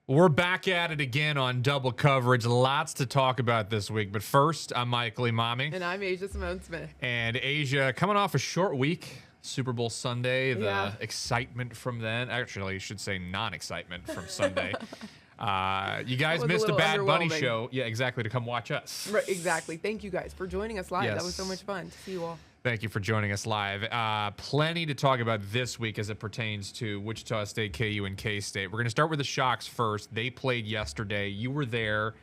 We're back at it again on double coverage. Lots to talk about this week. But first, I'm Michael Emami. And I'm Asia Cymone Smith. And Asia, coming off a short week, Super Bowl Sunday, the Yeah. excitement from then. Actually, you should say non-excitement from Sunday. You guys was a missed a little Bad Bunny underwhelming. show. Yeah, exactly, to come watch us. Right, exactly. Thank you guys for joining us live. Yes. That was so much fun to see you all. Thank you for joining us live. Plenty to talk about this week as it pertains to Wichita State, KU, and K-State. We're going to start with the Shocks first. They played yesterday. You were there.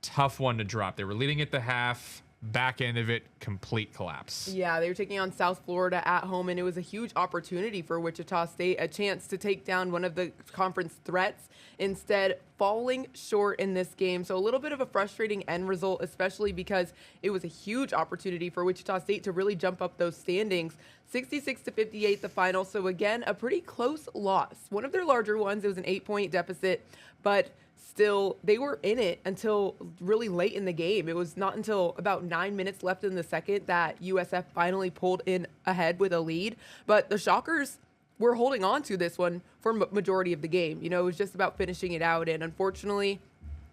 Tough one to drop. They were leading at the half. Back end of it, complete collapse. Yeah, they were taking on South Florida at home, and it was a huge opportunity for Wichita State, a chance to take down one of the conference threats, instead falling short in this game. So a little bit of a frustrating end result, especially because it was a huge opportunity for Wichita State to really jump up those standings. 66-58 the final. So again, a pretty close loss. One of their larger ones. It was an 8-point deficit, but still, they were in it until really late in the game. It was not until about 9 minutes left in the second that USF finally pulled in ahead with a lead. But the Shockers were holding on to this one for majority of the game. You know, it was just about finishing it out. And unfortunately,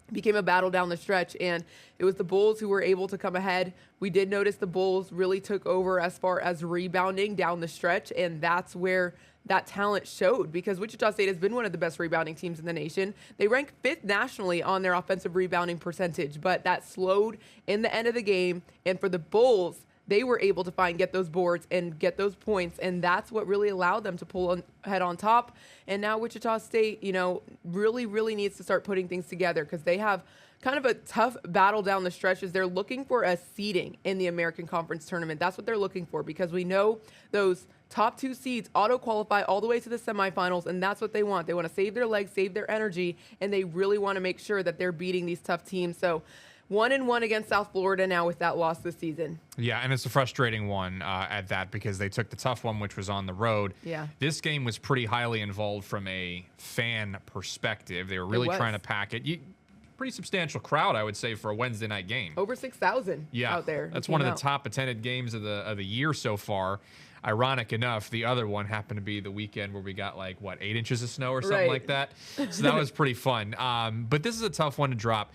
it became a battle down the stretch. And it was the Bulls who were able to come ahead. We did notice the Bulls really took over as far as rebounding down the stretch. And that's where that talent showed, because Wichita State has been one of the best rebounding teams in the nation. They rank 5th nationally on their offensive rebounding percentage, but that slowed in the end of the game. And for the Bulls, they were able to get those boards and get those points, and that's what really allowed them to pull ahead on top. And now Wichita State, you know, really needs to start putting things together, because they have kind of a tough battle down the stretch as they're looking for a seeding in the American Conference Tournament. That's what they're looking for, because we know those top 2 seeds auto-qualify all the way to the semifinals, and that's what they want. They want to save their legs, save their energy, and they really want to make sure that they're beating these tough teams. So 1-1 against South Florida now with that loss this season. Yeah, and it's a frustrating one at that, because they took the tough one, which was on the road. Yeah. This game was pretty highly involved from a fan perspective. They were really trying to pack it. Pretty substantial crowd, I would say, for a Wednesday night game. Over 6,000 out there. That's one of the top attended games of the year so far. Ironic enough, the other one happened to be the weekend where we got 8 inches of snow or something like that. So that was pretty fun. But this is a tough one to drop.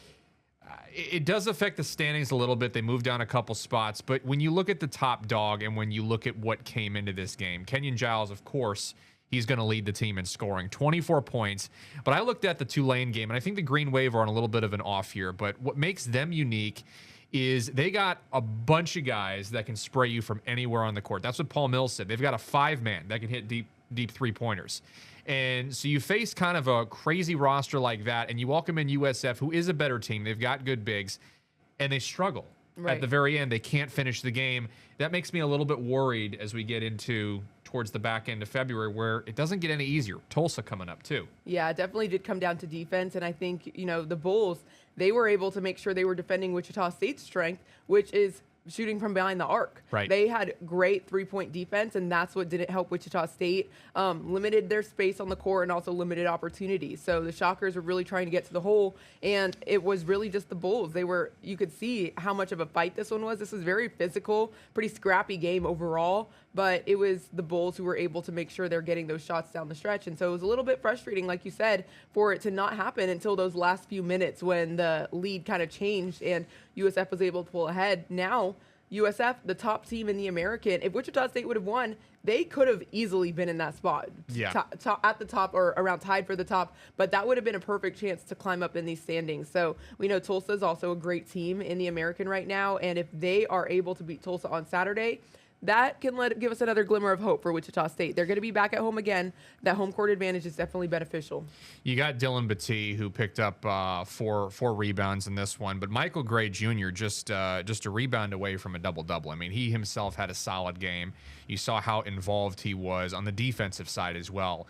It does affect the standings a little bit. They moved down a couple spots. But when you look at the top dog and when you look at what came into this game, Kenyon Giles, of course, he's going to lead the team in scoring, 24 points. But I looked at the Tulane game, and I think the Green Wave are on a little bit of an off here. But what makes them unique is they got a bunch of guys that can spray you from anywhere on the court. That's what Paul Mills said. They've got a 5-man that can hit deep three-pointers. And so you face kind of a crazy roster like that, and you welcome in USF, who is a better team. They've got good bigs, and they struggle. At the very end, they can't finish the game. That makes me a little bit worried as we get into towards the back end of February, where it doesn't get any easier. Tulsa coming up, too. Yeah, it definitely did come down to defense. And I think, you know, the Bulls, they were able to make sure they were defending Wichita State's strength, which is shooting from behind the arc. Right. They had great 3-point defense, and that's what didn't help Wichita State. Limited their space on the court and also limited opportunities. So the Shockers were really trying to get to the hole, and it was really just the Bulls. You could see how much of a fight this one was. This was very physical, pretty scrappy game overall, but it was the Bulls who were able to make sure they're getting those shots down the stretch. And so it was a little bit frustrating, like you said, for it to not happen until those last few minutes when the lead kind of changed and USF was able to pull ahead. Now, USF, the top team in the American, if Wichita State would have won, they could have easily been in that spot. Yeah. At the top or around tied for the top, but that would have been a perfect chance to climb up in these standings. So we know Tulsa is also a great team in the American right now, and if they are able to beat Tulsa on Saturday, that can give us another glimmer of hope for Wichita State. They're going to be back at home again. That home court advantage is definitely beneficial. You got Dylan Batee, who picked up four rebounds in this one, but Michael Gray Jr. just a rebound away from a double-double. I mean, he himself had a solid game. You saw how involved he was on the defensive side as well.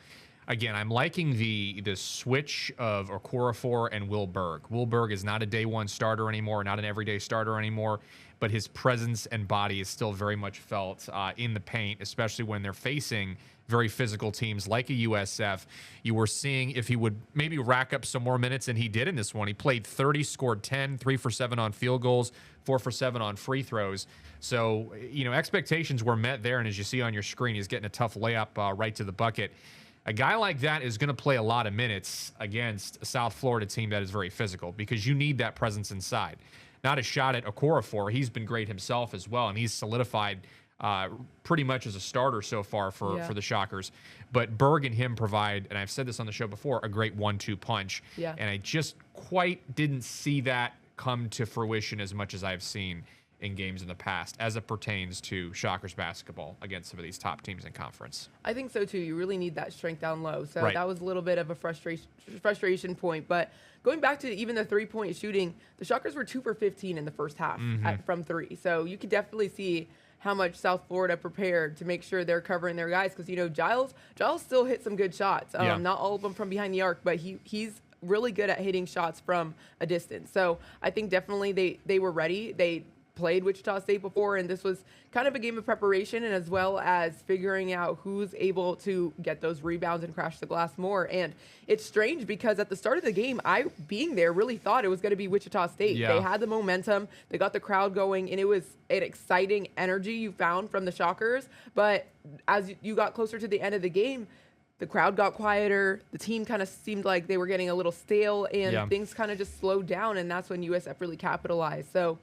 Again, I'm liking the switch of Okorafor and Will Berg. Will Berg is not a day one starter anymore, not an everyday starter anymore, but his presence and body is still very much felt in the paint, especially when they're facing very physical teams like a USF. You were seeing if he would maybe rack up some more minutes, and he did in this one. He played 30, scored 10, 3 for 7 on field goals, 4 for 7 on free throws. So, you know, expectations were met there, and as you see on your screen, he's getting a tough layup right to the bucket. A guy like that is going to play a lot of minutes against a South Florida team that is very physical because you need that presence inside. Not a shot at Okorafor. He's been great himself as well, and he's solidified pretty much as a starter so far for the Shockers. But Berg and him provide, and I've said this on the show before, a great 1-2 punch. Yeah. And I just quite didn't see that come to fruition as much as I've seen in games in the past as it pertains to Shockers basketball against some of these top teams in conference. I think so too. You really need that strength down low. So Right. that was a little bit of a frustration point. But going back to even the 3-point shooting, the Shockers were 2 for 15 in the first half from 3. So you could definitely see how much South Florida prepared to make sure they're covering their guys. Because, you know, Giles still hit some good shots. Not all of them from behind the arc, but he's really good at hitting shots from a distance. So I think definitely they were ready. They played Wichita State before, and this was kind of a game of preparation and as well as figuring out who's able to get those rebounds and crash the glass more. And it's strange because at the start of the game, I, being there, really thought it was going to be Wichita State. Yeah. They had the momentum, they got the crowd going, and it was an exciting energy you found from the Shockers. But as you got closer to the end of the game, the crowd got quieter. The team kind of seemed like they were getting a little stale, and things kind of just slowed down, and that's when USF really capitalized. So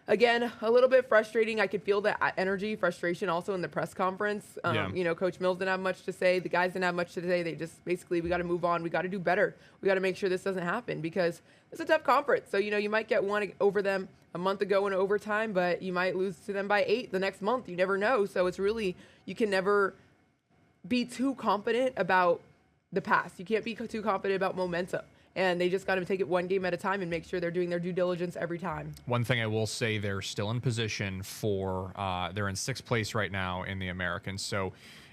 again, a little bit frustrating. I could feel that energy, frustration also in the press conference. You know, Coach Mills didn't have much to say. The guys didn't have much to say. They just basically, we got to move on. We got to do better. We got to make sure this doesn't happen because it's a tough conference. So, you know, you might get one over them a month ago in overtime, but you might lose to them by 8 the next month. You never know. So it's really, you can never be too confident about the past. You can't be too confident about momentum. And they just got to take it one game at a time and make sure they're doing their due diligence every time. One thing I will say, they're still in position for, they're in 6th place right now in the Americans. So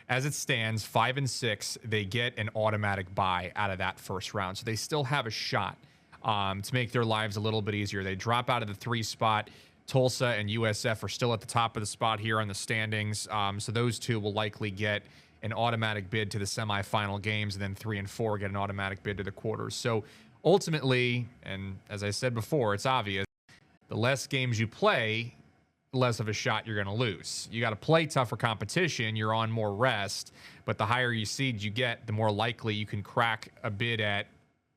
as it stands, 5 and 6, they get an automatic bye out of that first round. So they still have a shot to make their lives a little bit easier. They drop out of the 3 spot. Tulsa and USF are still at the top of the spot here on the standings. So those two will likely get an automatic bid to the semifinal games, and then 3 and 4 get an automatic bid to the quarters. So ultimately, and as I said before, it's obvious, the less games you play, the less of a shot you're going to lose. You got to play tougher competition. You're on more rest, but the higher you seed you get, the more likely you can crack a bid at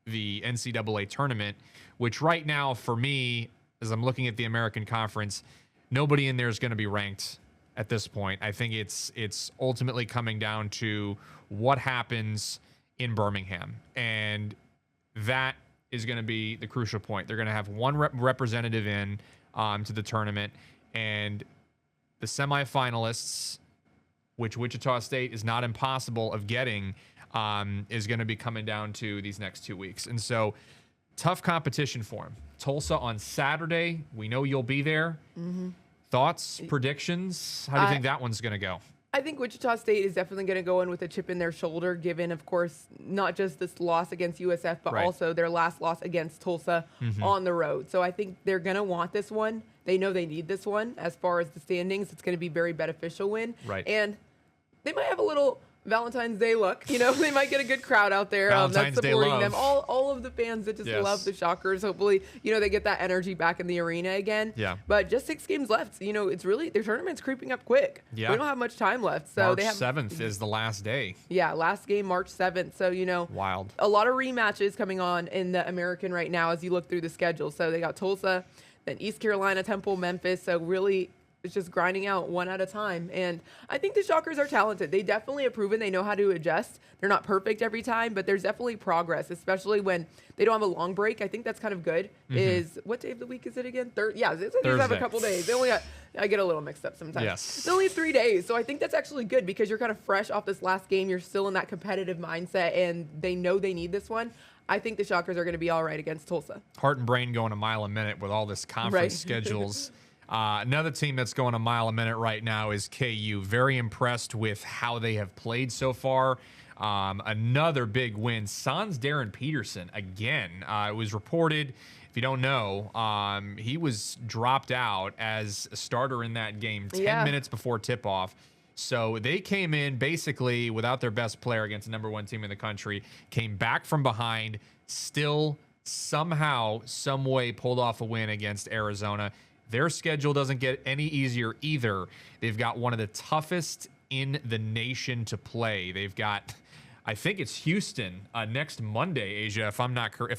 the NCAA tournament, which right now for me, as I'm looking at the American Conference, nobody in there is going to be ranked at this point. I think it's ultimately coming down to what happens in Birmingham, and that is going to be the crucial point. They're going to have one representative in to the tournament, and the semifinalists, which Wichita State is not impossible of getting, is going to be coming down to these next 2 weeks. And so tough competition for them. Tulsa on Saturday. We know you'll be there. Thoughts, predictions? How do you think that one's going to go? I think Wichita State is definitely going to go in with a chip in their shoulder, given, of course, not just this loss against USF, but also their last loss against Tulsa on the road. So I think they're going to want this one. They know they need this one. As far as the standings, it's going to be very beneficial win. And they might have a little Valentine's Day look. You know, they might get a good crowd out there that's supporting them. All of the fans that just love the Shockers. Hopefully, you know, they get that energy back in the arena again. But just 6 games left. You know, it's really, their tournament's creeping up quick. We don't have much time left. So March 7th is the last day. Last game, March 7th. So, you know, wild. A lot of rematches coming on in the American right now as you look through the schedule. So they got Tulsa, then East Carolina, Temple, Memphis. So really, it's just grinding out one at a time. And I think the Shockers are talented. They definitely have proven they know how to adjust. They're not perfect every time, but there's definitely progress, especially when they don't have a long break. I think that's kind of good. Is what day of the week is it again? They have a couple days. They only got, I get a little mixed up sometimes. It's only 3 days. So I think that's actually good because you're kind of fresh off this last game. You're still in that competitive mindset, and they know they need this one. I think the Shockers are going to be all right against Tulsa. Heart and brain going a mile a minute with all this conference schedules. Another team that's going a mile a minute right now is KU. Very impressed with how they have played so far. Another big win. Sans Darren Peterson again. It was reported, if you don't know, he was dropped out as a starter in that game 10 minutes before tip-off. So they came in basically without their best player against the #1 team in the country, came back from behind, still somehow, some way pulled off a win against Arizona. Their schedule doesn't get any easier either. They've got one of the toughest in the nation to play. They've got, I think it's Houston next Monday, Asia, if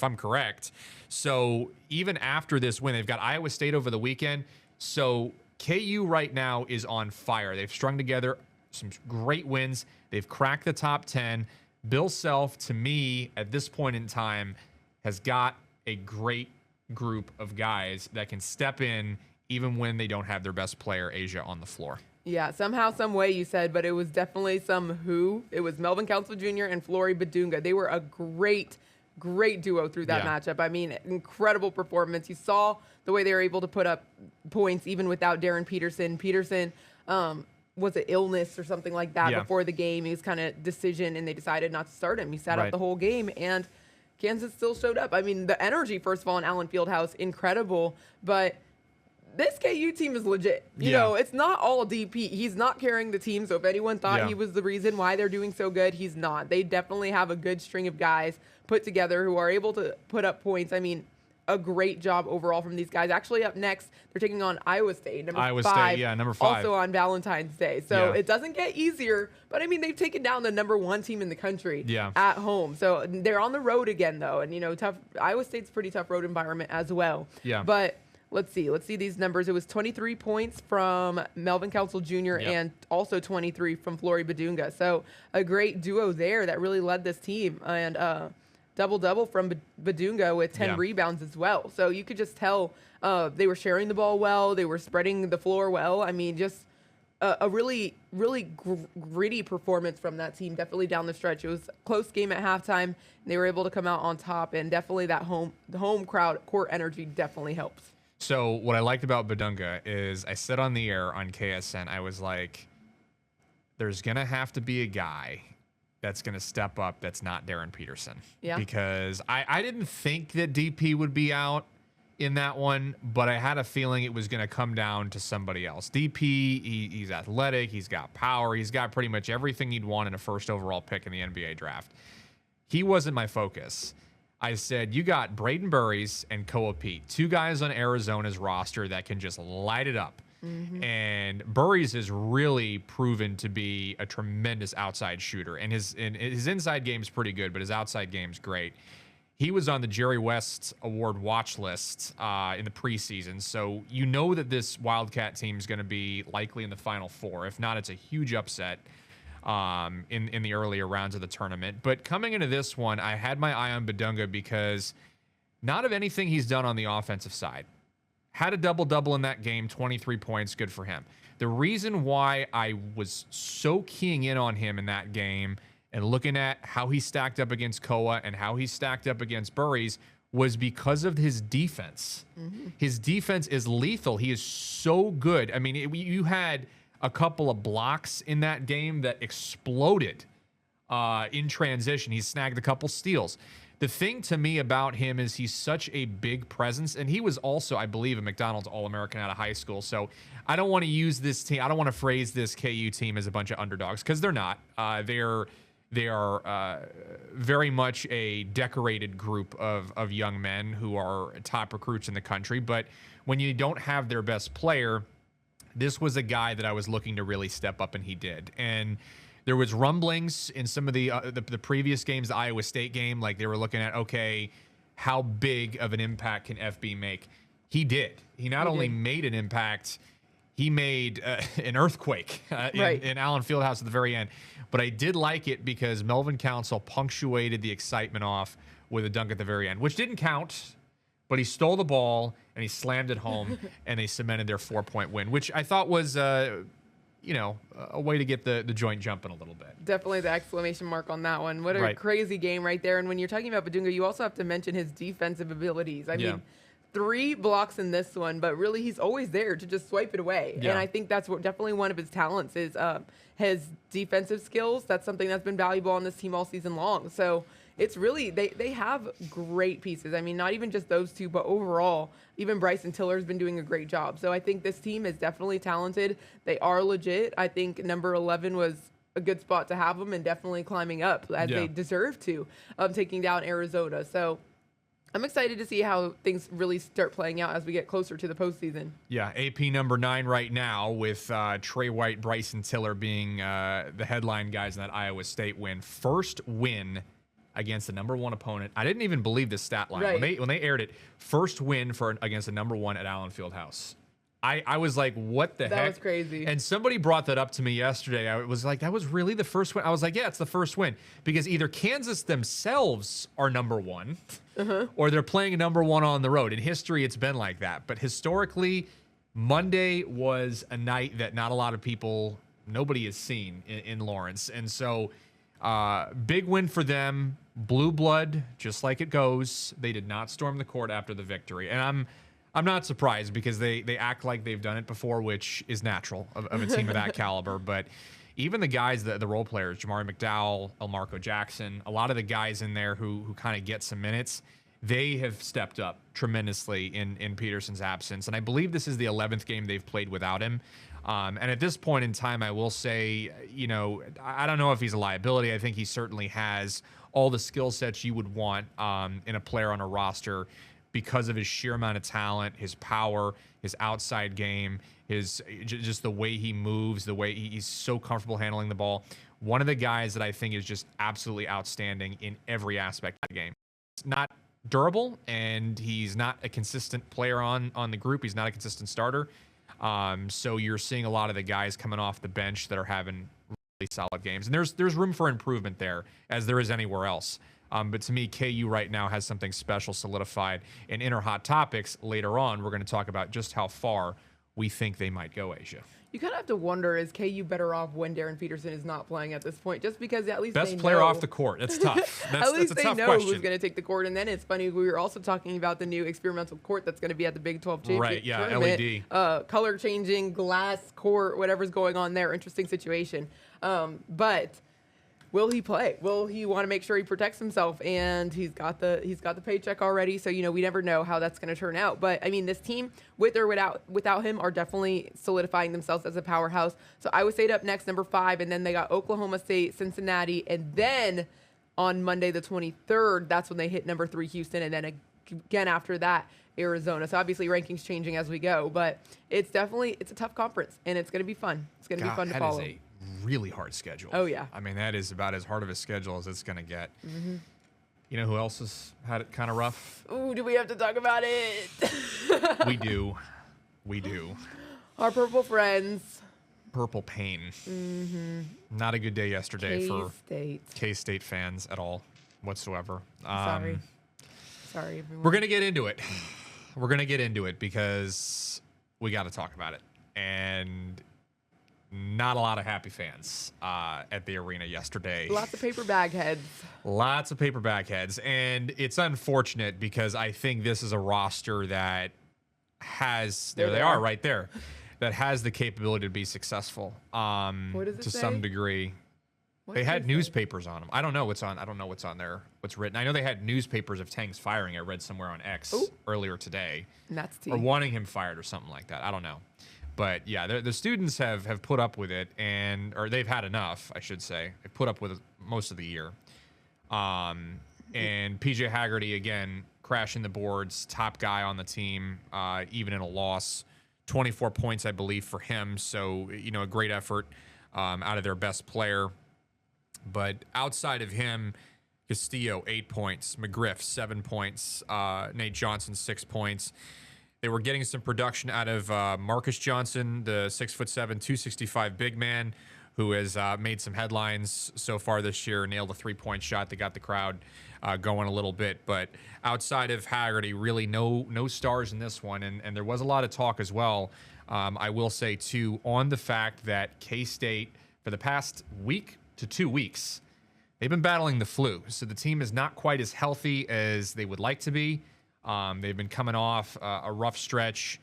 I'm correct. So even after this win, they've got Iowa State over the weekend. So KU right now is on fire. They've strung together some great wins. They've cracked the top 10. Bill Self, to me, at this point in time, has got a great group of guys that can step in even when they don't have their best player, Asia, on the floor. Yeah, somehow, some way you said, but it was definitely It was Melvin Council Jr. and Flory Badunga. They were a great duo through that matchup. I mean, incredible performance. You saw the way they were able to put up points even without Darren Peterson. Peterson was it illness or something like that before the game. He was kind of decision, and they decided not to start him. He sat out the whole game, and Kansas still showed up. I mean, the energy, first of all, in Allen Fieldhouse, incredible, but this KU team is legit. You know, it's not all DP. He's not carrying the team, so if anyone thought he was the reason why they're doing so good, he's not. They definitely have a good string of guys put together who are able to put up points. I mean, a great job overall from these guys. Actually, up next, they're taking on Iowa State, number 5. Number 5. Also on Valentine's Day. So it doesn't get easier, but I mean, they've taken down the number 1 team in the country at home. So they're on the road again, though. And, you know, Iowa State's a pretty tough road environment as well. Yeah. But let's see these numbers. It was 23 points from Melvin Council Jr. and also 23 from Flory Badunga. So a great duo there that really led this team. And double-double from Badunga with 10 rebounds as well. So you could just tell they were sharing the ball well. They were spreading the floor well. I mean, just a really gritty performance from that team, definitely down the stretch. It was a close game at halftime, and they were able to come out on top, and definitely the home crowd, court energy definitely helps. So what I liked about Badunga is I said on the air on KSN, I was like, there's going to have to be a guy that's going to step up that's not Darren Peterson. Yeah. Because I didn't think that DP would be out in that one, but I had a feeling it was going to come down to somebody else. DP, he's athletic, he's got power, he's got pretty much everything you'd want in a first overall pick in the NBA draft. He wasn't my focus. I said, you got Braden Burries and Koa Pete, 2 guys on Arizona's roster that can just light it up. Mm-hmm. And Burries has really proven to be a tremendous outside shooter. And his inside game's pretty good, but his outside game's great. He was on the Jerry West Award watch list in the preseason. So you know that this Wildcat team is going to be likely in the Final Four. If not, it's a huge upset in the earlier rounds of the tournament. But coming into this one, I had my eye on Badunga because not of anything he's done on the offensive side. Had a double-double in that game, 23 points, good for him. The reason why I was so keying in on him in that game and looking at how he stacked up against Koa and how he stacked up against Burries was because of his defense. Mm-hmm. His defense is lethal. He is so good. I mean, you had a couple of blocks in that game that exploded in transition. He snagged a couple steals. The thing to me about him is he's such a big presence, and he was also, I believe, a McDonald's All-American out of high school. So I don't want to use this team. I don't want to phrase this KU team as a bunch of underdogs because they're not. They are very much a decorated group of young men who are top recruits in the country. But when you don't have their best player, this was a guy that I was looking to really step up, and he did. And there was rumblings in some of the previous games, the Iowa State game, like they were looking at, okay, how big of an impact can FB make? He did. He not only made an impact, he made an earthquake in Allen Fieldhouse at the very end. But I did like it because Melvin Council punctuated the excitement off with a dunk at the very end, which didn't count, but he stole the ball and he slammed it home, and they cemented their 4-point win, which I thought was a way to get the joint jumping a little bit. Definitely the exclamation mark on that one. What a crazy game right there. And when you're talking about Badunga, you also have to mention his defensive abilities. I mean, 3 blocks in this one, but really he's always there to just swipe it away. Yeah. And I think that's definitely one of his talents is his defensive skills. That's something that's been valuable on this team all season long. So it's really, they have great pieces. I mean, not even just those 2, but overall, even Bryson Tiller's been doing a great job. So I think this team is definitely talented. They are legit. I think number 11 was a good spot to have them and definitely climbing up as they deserve to, taking down Arizona. So I'm excited to see how things really start playing out as we get closer to the postseason. Yeah, AP number 9 right now with Trey White, Bryson Tiller being the headline guys in that Iowa State win. First win against the number 1 opponent. I didn't even believe this stat line. Right. When they aired it, first win against the number 1 at Allen Fieldhouse. I was like, what the heck? That was crazy. And somebody brought that up to me yesterday. I was like, that was really the first win? I was like, yeah, it's the first win. Because either Kansas themselves are number 1 or they're playing a number 1 on the road. In history, it's been like that. But historically, Monday was a night that not a lot of people, nobody has seen in Lawrence. And so big win for them. Blue blood, just like it goes. They did not storm the court after the victory. And I'm not surprised because they act like they've done it before, which is natural of a team of that caliber. But even the guys, the role players, Jamari McDowell, Elmarco Jackson, a lot of the guys in there who kind of get some minutes, they have stepped up tremendously in Peterson's absence. And I believe this is the 11th game they've played without him. And at this point in time, I will say, I don't know if he's a liability. I think he certainly has all the skill sets you would want in a player on a roster, because of his sheer amount of talent, his power, his outside game, his just the way he moves, the way he's so comfortable handling the ball. One of the guys that I think is just absolutely outstanding in every aspect of the game. It's not durable, and he's not a consistent player on the group. He's not a consistent starter. So you're seeing a lot of the guys coming off the bench that are having really solid games. And there's room for improvement there, as there is anywhere else. But to me, KU right now has something special solidified. And in our Hot Topics later on, we're going to talk about just how far we think they might go, Asia. You kind of have to wonder, is KU better off when Darren Peterson is not playing at this point? Just because at least best they player know, off the court. That's tough. At least that's a they tough know question. who's going to take the court. And then it's funny, we were also talking about the new experimental court that's going to be at the Big 12 Championship Right, yeah, tournament. LED. Color changing, glass court, whatever's going on there. Interesting situation. But will he play? Will he want to make sure he protects himself? And he's got the paycheck already, so we never know how that's going to turn out. But I mean, this team, with or without him, are definitely solidifying themselves as a powerhouse. So Iowa State up next, number 5, and then they got Oklahoma State, Cincinnati, and then on Monday the 23rd, that's when they hit number 3 Houston, and then again after that Arizona. So obviously rankings changing as we go, but it's a tough conference, and it's going to be be fun to follow. That is a really hard schedule. Oh, yeah. I mean, that is about as hard of a schedule as it's going to get. Mm-hmm. You know who else has had it kind of rough? Ooh, do we have to talk about it? We do. Our purple friends. Purple pain. Mm-hmm. Not a good day yesterday for K-State fans at all whatsoever. Sorry, everyone. We're going to get into it. We're going to get into it because we got to talk about it. And not a lot of happy fans at the arena yesterday. Lots of paper bag heads. Lots of paper bag heads. And it's unfortunate because I think this is a roster that has, there they are right there, that has the capability to be successful What does it to say? some degree. They had newspapers on them. I don't know what's on there, what's written. I know they had newspapers of Tang's firing. I read somewhere on X earlier today. And that's T. Or wanting him fired or something like that. I don't know. But yeah, the students have put up with it, or they've had enough, I should say. They've put up with it most of the year. And PJ Haggerty, again, crashing the boards, top guy on the team, even in a loss. 24 points, I believe, for him. So, a great effort out of their best player. But outside of him, Castillo, 8 points. McGriff, 7 points. Nate Johnson, 6 points. They were getting some production out of Marcus Johnson, the 6'7", 265 big man, who has made some headlines so far this year, nailed a 3-point shot that got the crowd going a little bit. But outside of Haggerty, really no stars in this one. And there was a lot of talk as well, I will say, too, on the fact that K-State, for the past week to 2 weeks, they've been battling the flu. So the team is not quite as healthy as they would like to be. They've been coming off a rough stretch,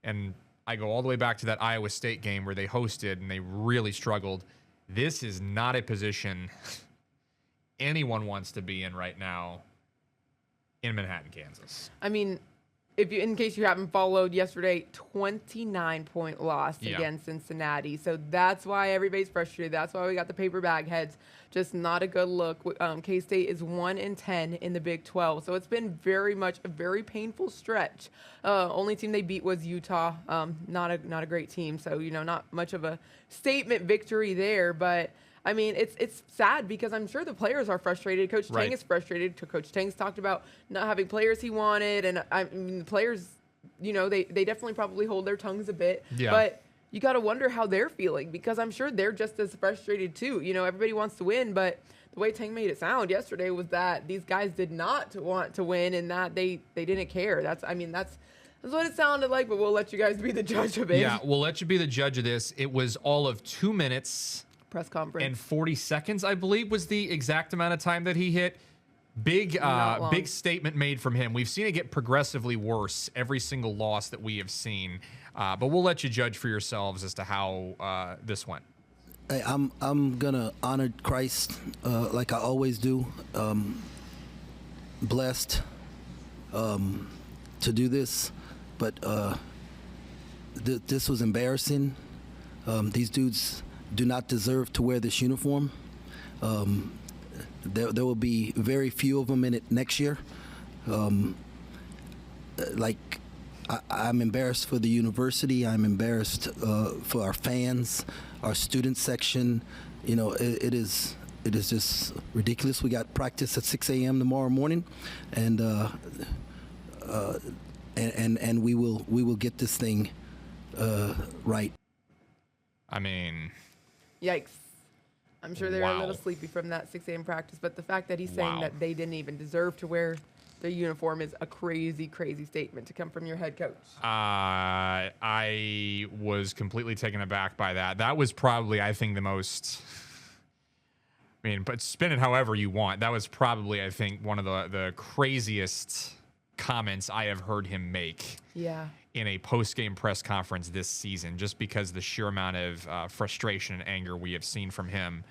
and I go all the way back to that Iowa State game where they hosted and they really struggled. This is not a position anyone wants to be in right now in Manhattan, Kansas. I mean, in case you haven't followed yesterday, 29-point loss against Cincinnati. So that's why everybody's frustrated. That's why we got the paper bag heads. Just not a good look. K-State is 1-10 in the Big 12. So it's been very much a very painful stretch. Only team they beat was Utah. Not a great team. So, not much of a statement victory there. But I mean, it's sad because I'm sure the players are frustrated. Coach Tang is frustrated. Coach Tang's talked about not having players he wanted. And I mean, the players, they definitely probably hold their tongues a bit. Yeah. But you got to wonder how they're feeling because I'm sure they're just as frustrated too. Everybody wants to win, but the way Tang made it sound yesterday was that these guys did not want to win and that they didn't care. That's what it sounded like, but we'll let you guys be the judge of it. Yeah, we'll let you be the judge of this. It was all of 2 minutes. Press conference. And 40 seconds, I believe, was the exact amount of time that he hit. Big statement made from him. We've seen it get progressively worse every single loss that we have seen. But we'll let you judge for yourselves as to how this went. Hey, I'm gonna honor Christ like I always do. Blessed to do this, but this was embarrassing. These dudes do not deserve to wear this uniform. There will be very few of them in it next year. I'm embarrassed for the university. I'm embarrassed for our fans, our student section. It is just ridiculous. We got practice at 6 a.m. tomorrow morning, and we will get this thing right. I mean, yikes. I'm sure they're a little sleepy from that 6 a.m. practice, but the fact that he's saying that they didn't even deserve to wear the uniform is a crazy, crazy statement to come from your head coach. I was completely taken aback by that. That was probably, I think, the most... I mean, but spin it however you want. That was probably, I think, one of the craziest comments I have heard him make. Yeah. In a post-game press conference this season, just because the sheer amount of frustration and anger we have seen from him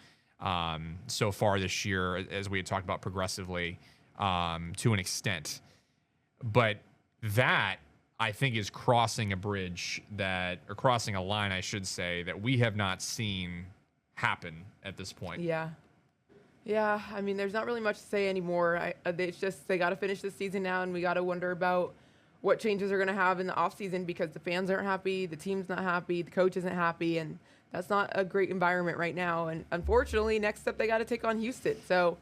so far this year, as we had talked about progressively, to an extent. But that, I think, is crossing a bridge or crossing a line, I should say, that we have not seen happen at this point. Yeah. Yeah, I mean, there's not really much to say anymore. It's just they got to finish this season now, and we got to wonder about what changes are going to have in the offseason because the fans aren't happy, the team's not happy, the coach isn't happy, and that's not a great environment right now. And unfortunately, next up, they got to take on Houston. So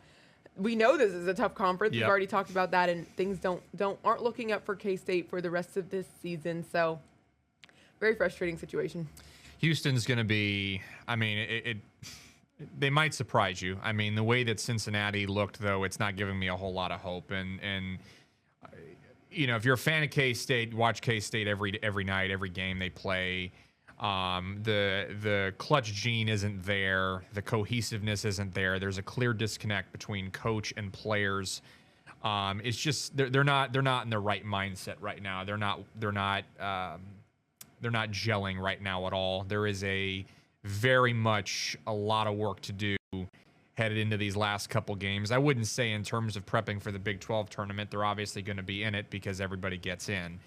we know this is a tough conference. We've already talked about that, and things aren't looking up for K-State for the rest of this season. So very frustrating situation. Houston's going to be, I mean, they might surprise you. I mean, the way that Cincinnati looked, though, it's not giving me a whole lot of hope. And if you're a fan of K-State, watch K-State every night, every game they play. The clutch gene isn't there. The cohesiveness isn't there. There's a clear disconnect between coach and players. It's just they're not in the right mindset right now. They're not gelling right now at all. There is very much a lot of work to do headed into these last couple games. I wouldn't say in terms of prepping for the Big 12 tournament, they're obviously going to be in it because everybody gets in.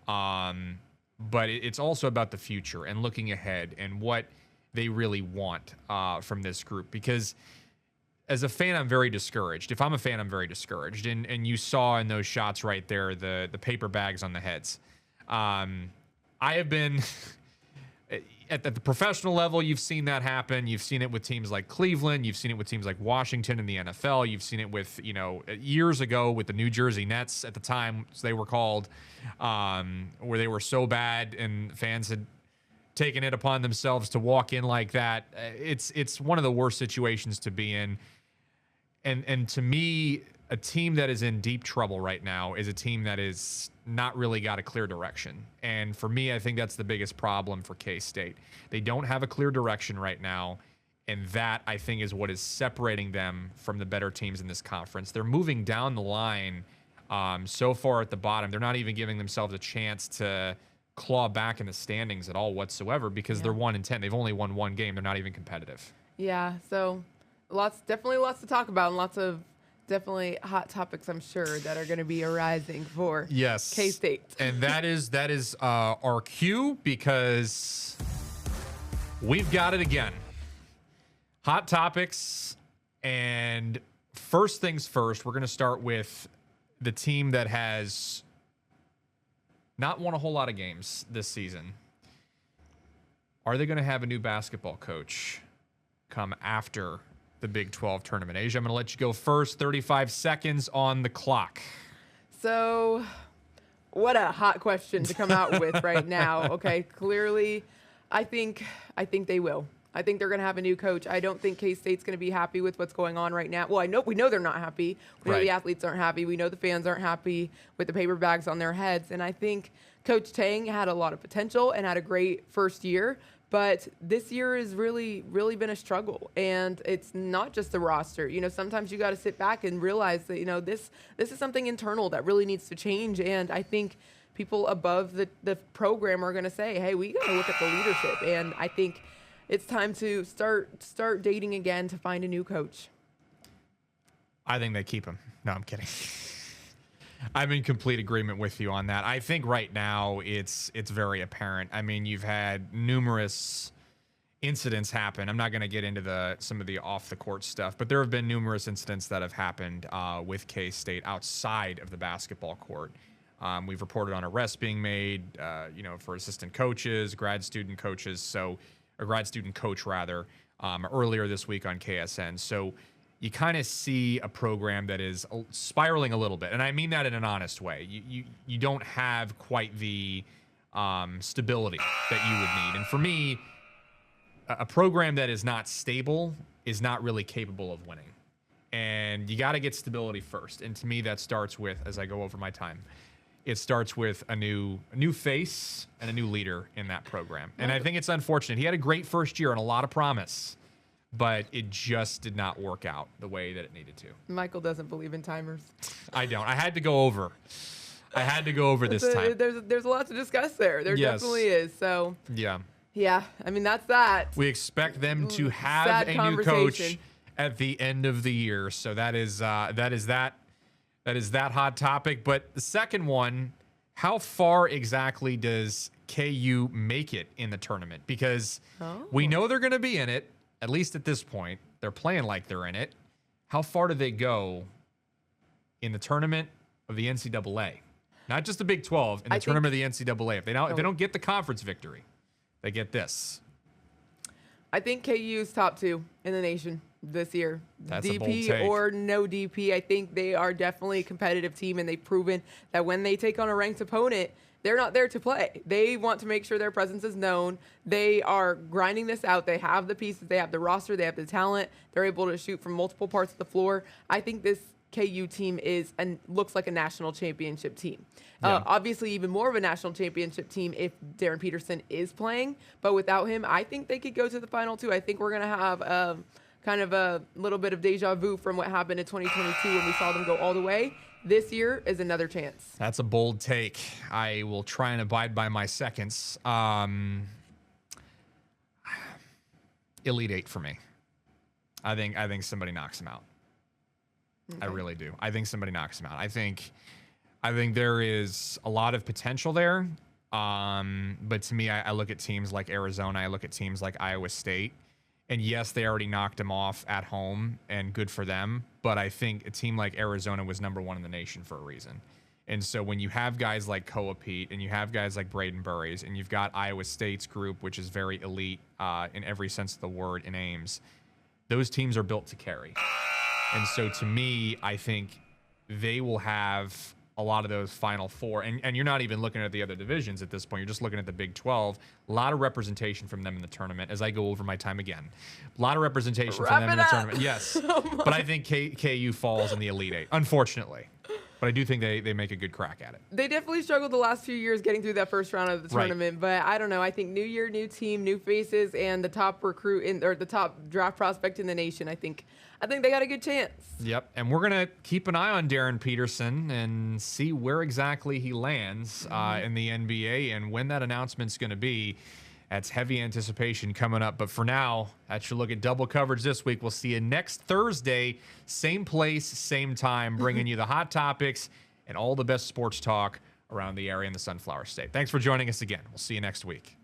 But it's also about the future and looking ahead and what they really want from this group. Because as a fan, I'm very discouraged. If I'm a fan, I'm very discouraged. And you saw in those shots right there, the paper bags on the heads. I have been... At the professional level, you've seen that happen. You've seen it with teams like Cleveland. You've seen it with teams like Washington in the NFL. You've seen it with, years ago with the New Jersey Nets at the time, as they were called, where they were so bad and fans had taken it upon themselves to walk in like that. It's one of the worst situations to be in. And to me, a team that is in deep trouble right now is a team that is not really got a clear direction. And for me, I think that's the biggest problem for K-State. They don't have a clear direction right now, and that, I think, is what is separating them from the better teams in this conference. They're moving down the line so far at the bottom. They're not even giving themselves a chance to claw back in the standings at all whatsoever because they're 1-10. They've only won one game. They're not even competitive. Yeah, so definitely lots to talk about and lots of Definitely hot topics, I'm sure, that are going to be arising for Yes. K-State. And that is our cue, because we've got it again. Hot topics. And first things first, we're going to start with the team that has not won a whole lot of games this season. Are they going to have a new basketball coach come after the Big 12 tournament? Asia, I'm going to let you go first. 35 seconds on the clock. So, what a hot question to come out with right now. Okay, clearly, I think they will. I think they're going to have a new coach. I don't think K-State's going to be happy with what's going on right now. Well, we know they're not happy. We know the athletes aren't happy. We know the fans aren't happy with the paper bags on their heads. And I think Coach Tang had a lot of potential and had a great first year. But this year has really, really been a struggle. And it's not just the roster. You know, sometimes you got to sit back and realize that, you know, this is something internal that really needs to change. And I think people above the program are going to say, hey, we got to look at the leadership. And I think it's time to start dating again to find a new coach. I think they keep him. No, I'm kidding. I'm in complete agreement with you on that. I think right now it's very apparent. I mean, you've had numerous incidents happen. I'm not going to get into some of the off the court stuff, but there have been numerous incidents that have happened with K-State outside of the basketball court. We've reported on arrests being made, for assistant coaches, grad student coaches, or grad student coach rather, earlier this week on KSN. So you kind of see a program that is spiraling a little bit. And I mean that in an honest way. You don't have quite the stability that you would need. And for me, a program that is not stable is not really capable of winning. And you got to get stability first. And to me, that starts with, as I go over my time, it starts with a new face and a new leader in that program. And I think it's unfortunate. He had a great first year and a lot of promise, but it just did not work out the way that it needed to. Michael doesn't believe in timers. I don't. I had to go over this time. There's a lot to discuss there. There definitely is. So yeah. I mean, that's that. We expect them to have a new coach at the end of the year. So that is that hot topic. But the second one, how far exactly does KU make it in the tournament? Because we know they're going to be in it, at least at this point. They're playing like they're in it. How far do they go in the tournament of the NCAA? Not just the Big 12, in the tournament of the NCAA. If they don't get the conference victory, they get this. I think KU's top 2 in the nation this year. That's a bold DP take. or no DP, I think they are definitely a competitive team, and they've proven that when they take on a ranked opponent, they're not there to play. They want to make sure their presence is known. They are grinding this out. They have the pieces. They have the roster. They have the talent. They're able to shoot from multiple parts of the floor. I think this KU team looks like a national championship team. Obviously, even more of a national championship team if Darren Peterson is playing. But without him, I think they could go to the final 2. I think we're going to have kind of a little bit of deja vu from what happened in 2022 when we saw them go all the way. This year is another chance. That's a bold take. I will try and abide by my seconds. Elite 8 for me. I think somebody knocks him out. Okay. I really do. I think somebody knocks him out. I think there is a lot of potential there. But to me, I look at teams like Arizona. I look at teams like Iowa State. And yes, they already knocked him off at home, and good for them. But I think a team like Arizona was number 1 in the nation for a reason. And so when you have guys like Koa Pete, and you have guys like Braden Burries, and you've got Iowa State's group, which is very elite in every sense of the word in Ames, those teams are built to carry. And so to me, I think they will have a lot of those Final Four. And you're not even looking at the other divisions at this point. You're just looking at the Big 12. A lot of representation from them in the tournament as I go over my time again. A lot of representation from them in the tournament. Yes. But I think KU falls in the Elite 8, unfortunately. But I do think they make a good crack at it. They definitely struggled the last few years getting through that first round of the tournament. But I don't know. I think new year, new team, new faces, and the top the top draft prospect in the nation. I think they got a good chance. Yep. And we're going to keep an eye on Darren Peterson and see where exactly he lands in the NBA and when that announcement's going to be. That's heavy anticipation coming up. But for now, that's your look at double coverage this week. We'll see you next Thursday, same place, same time, bringing you the hot topics and all the best sports talk around the area in the Sunflower State. Thanks for joining us again. We'll see you next week.